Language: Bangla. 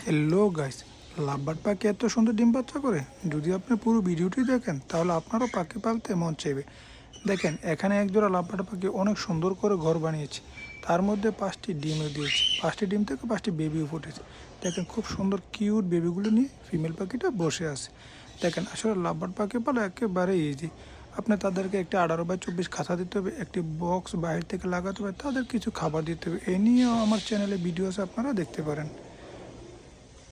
হ্যালো গাইস, লাভবার্ড পাখি এত সুন্দর ডিম বাচ্চা করে। যদি আপনি পুরো ভিডিওটি দেখেন তাহলে আপনারও পাখি পালতে মন চাইবে। দেখেন, এখানে একজোড়া লাভবার্ড পাখি অনেক সুন্দর করে ঘর বানিয়েছে। তার মধ্যে 5টি ডিমও দিয়েছে, 5টি ডিম থেকে 5টি বেবিও ফুটেছে। দেখেন, খুব সুন্দর কিউট বেবিগুলো নিয়ে ফিমেল পাখিটা বসে আছে। দেখেন, আসলে লাভবার্ড পাখি পালা একেবারে ইজি। আপনি তাদেরকে একটি 18x24 খাঁচা দিতে হবে, একটি বক্স বাইরে থেকে লাগাতে হবে, তাদের কিছু খাবার দিতে হবে। এ নিয়েও আমার চ্যানেলে ভিডিও আছে, আপনারা দেখতে পারেন।